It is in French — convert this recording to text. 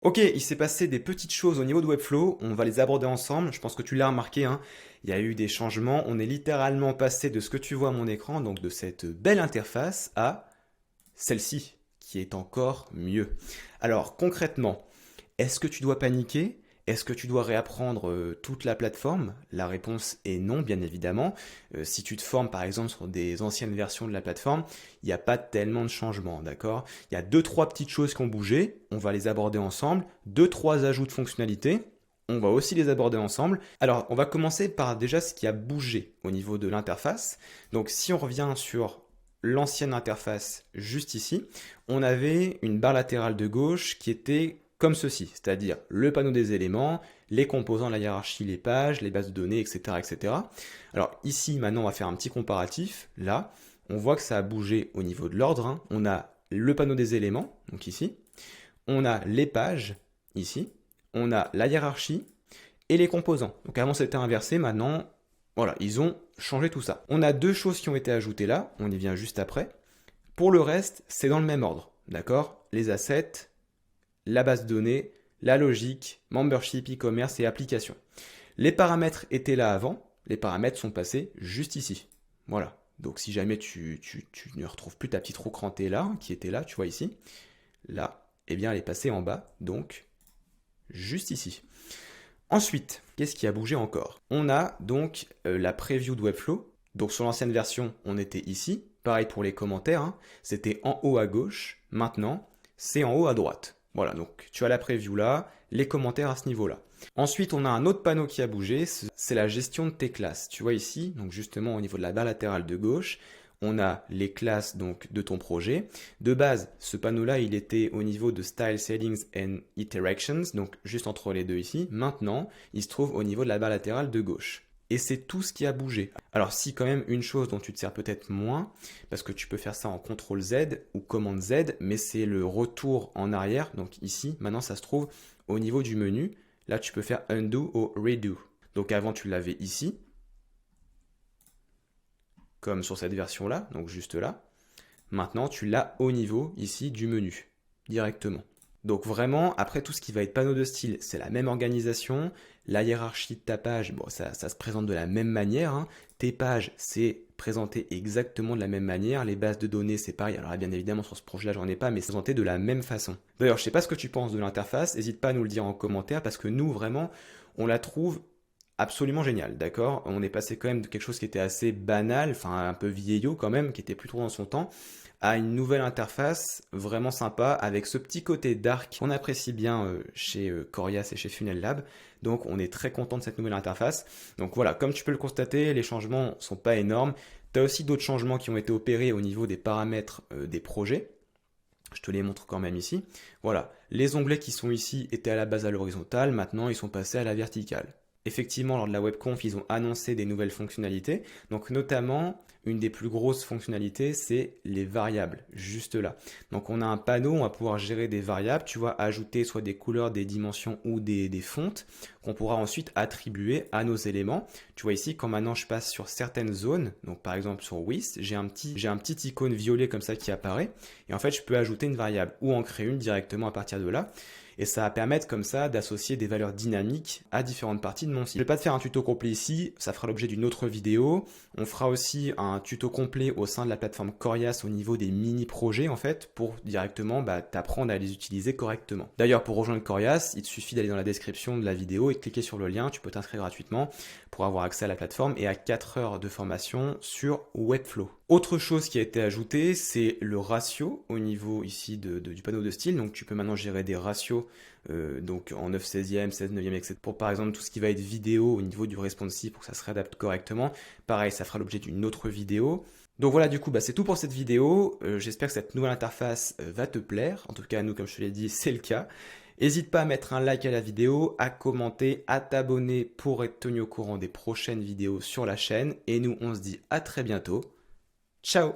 Ok, il s'est passé des petites choses au niveau de Webflow, on va les aborder ensemble, je pense que tu l'as remarqué, hein. Il y a eu des changements, on est littéralement passé de ce que tu vois à mon écran, donc de cette belle interface, à celle-ci, qui est encore mieux. Alors concrètement, est-ce que tu dois paniquer? Est-ce que tu dois réapprendre toute la plateforme? La réponse est non, bien évidemment. Si tu te formes par exemple sur des anciennes versions de la plateforme, il n'y a pas tellement de changements, d'accord? Il y a deux, trois petites choses qui ont bougé, on va les aborder ensemble. Deux, trois ajouts de fonctionnalités, on va aussi les aborder ensemble. Alors, on va commencer par déjà ce qui a bougé au niveau de l'interface. Donc, si on revient sur l'ancienne interface juste ici, on avait une barre latérale de gauche qui était comme ceci, c'est-à-dire le panneau des éléments, les composants, la hiérarchie, les pages, les bases de données, etc., etc. Alors ici, maintenant, on va faire un petit comparatif. Là, on voit que ça a bougé au niveau de l'ordre, hein. On a le panneau des éléments, donc ici. On a les pages, ici. On a la hiérarchie et les composants. Donc avant, c'était inversé. Maintenant, voilà, ils ont changé tout ça. On a deux choses qui ont été ajoutées là. On y vient juste après. Pour le reste, c'est dans le même ordre. D'accord? Les assets, la base de données, la logique, membership, e-commerce et application. Les paramètres étaient là avant, les paramètres sont passés juste ici. Voilà. Donc si jamais tu ne retrouves plus ta petite roue crantée là, qui était là, tu vois ici, là, eh bien elle est passée en bas, donc juste ici. Ensuite, qu'est-ce qui a bougé encore? On a donc la preview de Webflow. Donc sur l'ancienne version, on était ici. Pareil pour les commentaires, hein. C'était en haut à gauche. Maintenant, c'est en haut à droite. Voilà, donc tu as la preview là, les commentaires à ce niveau-là. Ensuite, on a un autre panneau qui a bougé, c'est la gestion de tes classes. Tu vois ici, donc justement au niveau de la barre latérale de gauche, on a les classes donc de ton projet. De base, ce panneau-là, il était au niveau de Style Settings and Iterations, donc juste entre les deux ici. Maintenant, il se trouve au niveau de la barre latérale de gauche. Et c'est tout ce qui a bougé. Alors si quand même une chose dont tu te sers peut-être moins, parce que tu peux faire ça en CTRL Z ou commande Z, mais c'est le retour en arrière. Donc ici, maintenant ça se trouve au niveau du menu. Là tu peux faire Undo ou Redo. Donc avant tu l'avais ici, comme sur cette version-là, donc juste là. Maintenant tu l'as au niveau ici du menu, directement. Donc vraiment, après tout ce qui va être panneau de style, c'est la même organisation. La hiérarchie de ta page, bon, ça se présente de la même manière, hein. Tes pages, c'est présenté exactement de la même manière. Les bases de données, c'est pareil. Alors bien évidemment, sur ce projet-là, j'en ai pas, mais c'est présenté de la même façon. D'ailleurs, je sais pas ce que tu penses de l'interface. N'hésite pas à nous le dire en commentaire parce que nous, vraiment, on la trouve absolument géniale, d'accord? On est passé quand même de quelque chose qui était assez banal, enfin un peu vieillot quand même, qui était plus trop dans son temps, à une nouvelle interface vraiment sympa avec ce petit côté dark qu'on apprécie bien chez Corias et chez Funnel Lab. Donc on est très content de cette nouvelle interface. Donc voilà, comme tu peux le constater, les changements sont pas énormes. Tu as aussi d'autres changements qui ont été opérés au niveau des paramètres des projets. Je te les montre quand même ici. Voilà, les onglets qui sont ici étaient à la base à l'horizontale, maintenant ils sont passés à la verticale. Effectivement, lors de la webconf, ils ont annoncé des nouvelles fonctionnalités. Donc notamment, une des plus grosses fonctionnalités, c'est les variables, juste là. Donc on a un panneau, on va pouvoir gérer des variables. Tu vois, ajouter soit des couleurs, des dimensions ou des fontes qu'on pourra ensuite attribuer à nos éléments. Tu vois ici, quand maintenant je passe sur certaines zones, donc par exemple sur Width, j'ai un petit icône violet comme ça qui apparaît. Et en fait, je peux ajouter une variable ou en créer une directement à partir de là. Et ça va permettre comme ça d'associer des valeurs dynamiques à différentes parties de mon site. Je ne vais pas te faire un tuto complet ici, ça fera l'objet d'une autre vidéo. On fera aussi un tuto complet au sein de la plateforme Corias au niveau des mini-projets en fait, pour directement t'apprendre à les utiliser correctement. D'ailleurs, pour rejoindre Corias, il te suffit d'aller dans la description de la vidéo et de cliquer sur le lien, tu peux t'inscrire gratuitement pour avoir accès à la plateforme et à 4 heures de formation sur Webflow. Autre chose qui a été ajoutée, c'est le ratio au niveau ici du panneau de style. Donc tu peux maintenant gérer des ratios donc en 9/16e, 16/9e, etc. Pour par exemple tout ce qui va être vidéo au niveau du responsive pour que ça se réadapte correctement. Pareil, ça fera l'objet d'une autre vidéo. Donc voilà, du coup, c'est tout pour cette vidéo. J'espère que cette nouvelle interface va te plaire. En tout cas, nous, comme je te l'ai dit, c'est le cas. N'hésite pas à mettre un like à la vidéo, à commenter, à t'abonner pour être tenu au courant des prochaines vidéos sur la chaîne. Et nous, on se dit à très bientôt. Ciao!